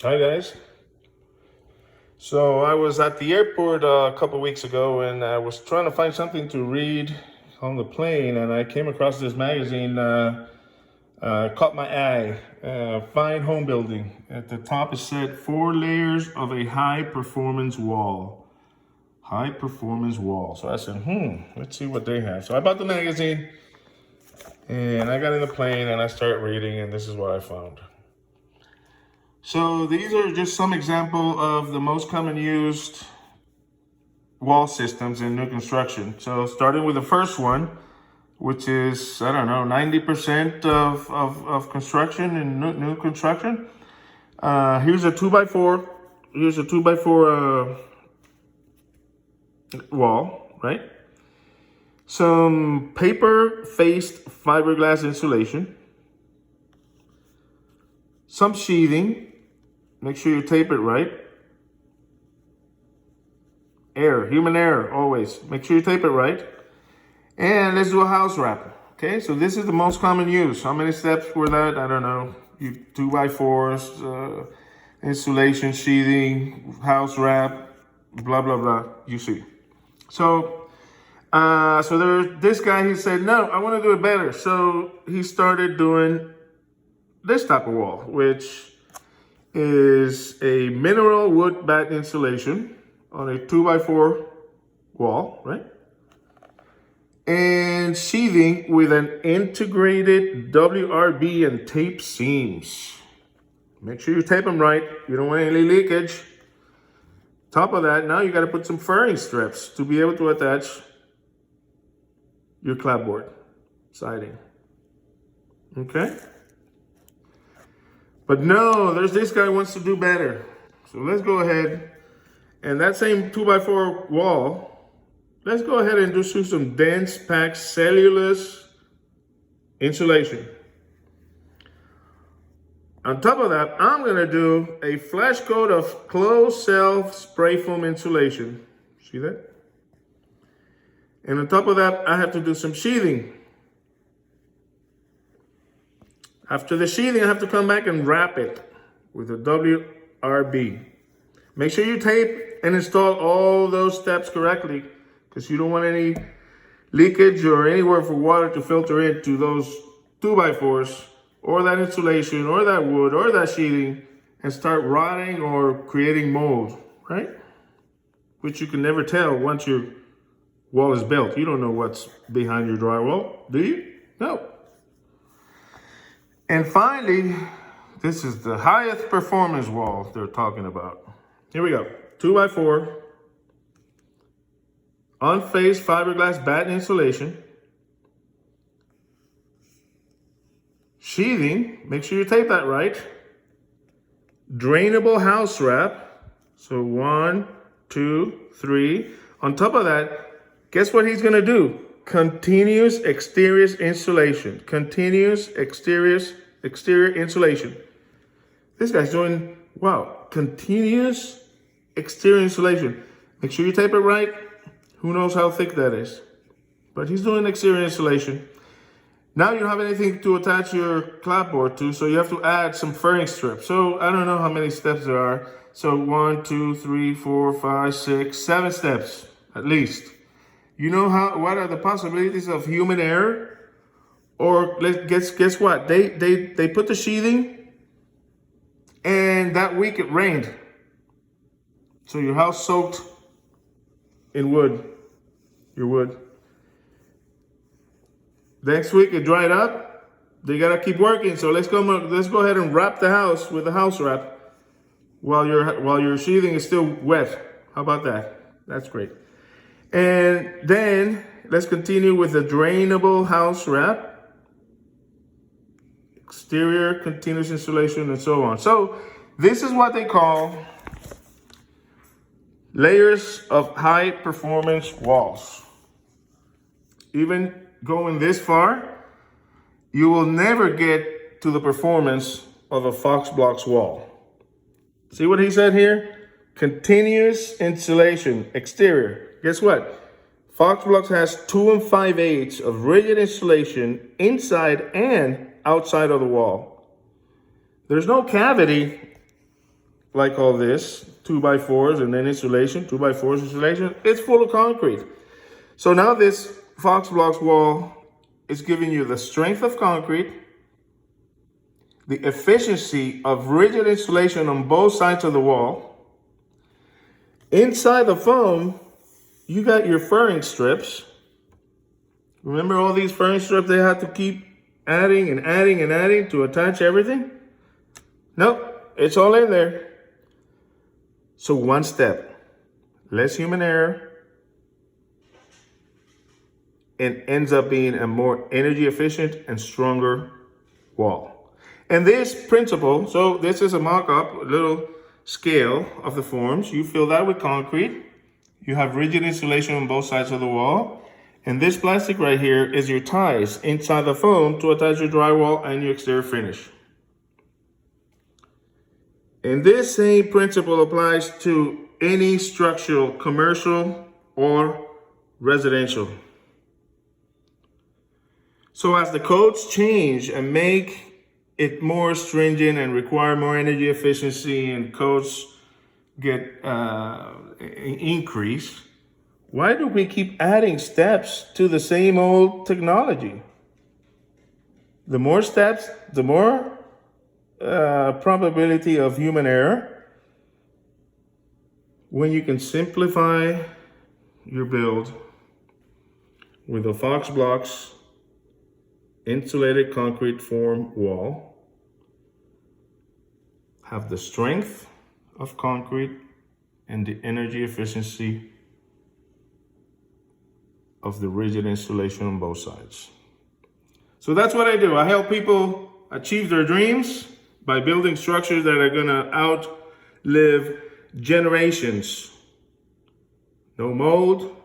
Hi guys. So I was at the airport a couple weeks ago and I was trying to find something to read on the plane and I came across this magazine, caught my eye, Fine Home Building. At the top it said 4 layers of a high performance wall. High performance wall. So I said, let's see what they have. So I bought the magazine and I got in the plane and I started reading and this is what I found. So these are just some example of the most common used wall systems in new construction. So starting with the first one, which is, I don't know, 90% of construction in new construction. Here's a 2x4. Here's a 2x4 wall, right? Some paper-faced fiberglass insulation. Some sheathing. Make sure you tape it right. Air, human error, always. Make sure you tape it right. And let's do a house wrap. Okay, so this is the most common use. How many steps were that? I don't know. 2x4s, insulation, sheathing, house wrap, blah, blah, blah. You see. So there's this guy, he said, no, I want to do it better. So he started doing this type of wall, which is a mineral wood batt insulation on a 2x4 wall, right? And sheathing with an integrated WRB and tape seams. Make sure you tape them right. You don't want any leakage. Top of that, now you got to put some furring strips to be able to attach your clapboard siding. Okay? But no, there's this guy who wants to do better. So let's go ahead. And that same 2x4 wall, let's go ahead and just do some dense packed cellulose insulation. On top of that, I'm gonna do a flash coat of closed cell spray foam insulation. See that? And on top of that, I have to do some sheathing. After the sheathing, I have to come back and wrap it with a WRB. Make sure you tape and install all those steps correctly because you don't want any leakage or anywhere for water to filter into those 2x4s or that insulation or that wood or that sheathing and start rotting or creating mold, right? Which you can never tell once your wall is built. You don't know what's behind your drywall, do you? No. And finally, this is the highest performance wall they're talking about. Here we go. 2x4, unfaced fiberglass batten insulation, sheathing, make sure you tape that right, drainable house wrap, so 1, 2, 3. On top of that, guess what he's gonna do? Continuous exterior insulation. Continuous exterior insulation. This guy's doing, wow, continuous exterior insulation. Make sure you tape it right. Who knows how thick that is? But he's doing exterior insulation. Now you don't have anything to attach your clapboard to, so you have to add some furring strips. So I don't know how many steps there are. So 1, 2, 3, 4, 5, 6, 7 steps at least. You know what are the possibilities of human error? Or guess what? They put the sheathing and that week it rained. So your house soaked in wood, your wood. Next week it dried up. They gotta keep working. So let's go ahead and wrap the house with a house wrap while your sheathing is still wet. How about that? That's great. And then let's continue with the drainable house wrap, exterior continuous insulation, and so on. So this is what they call layers of high performance walls. Even going this far, you will never get to the performance of a Fox Blocks wall. See what he said here? Continuous insulation, exterior. Guess what? Fox Blocks has 2 5/8 of rigid insulation inside and outside of the wall. There's no cavity like all this, 2x4s and then insulation, 2x4s insulation, it's full of concrete. So now this Fox Blocks wall is giving you the strength of concrete, the efficiency of rigid insulation on both sides of the wall. Inside the foam, you got your furring strips. Remember all these furring strips they had to keep adding and adding and adding to attach everything? Nope, it's all in there. So one step, less human error, and ends up being a more energy efficient and stronger wall. And this principle, so this is a mock-up, a little scale of the forms. You fill that with concrete. You have rigid insulation on both sides of the wall. And this plastic right here is your ties inside the foam to attach your drywall and your exterior finish. And this same principle applies to any structural, commercial or residential. So as the codes change and make it more stringent and require more energy efficiency and codes get increase, why do we keep adding steps to the same old technology? The more steps, the more probability of human error. When you can simplify your build with a Fox Blocks insulated concrete form wall, have the strength of concrete and the energy efficiency of the rigid insulation on both sides. So that's what I do. I help people achieve their dreams by building structures that are gonna outlive generations. No mold,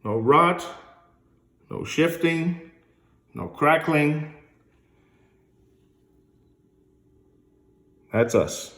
no rot, no shifting, no crackling. That's us.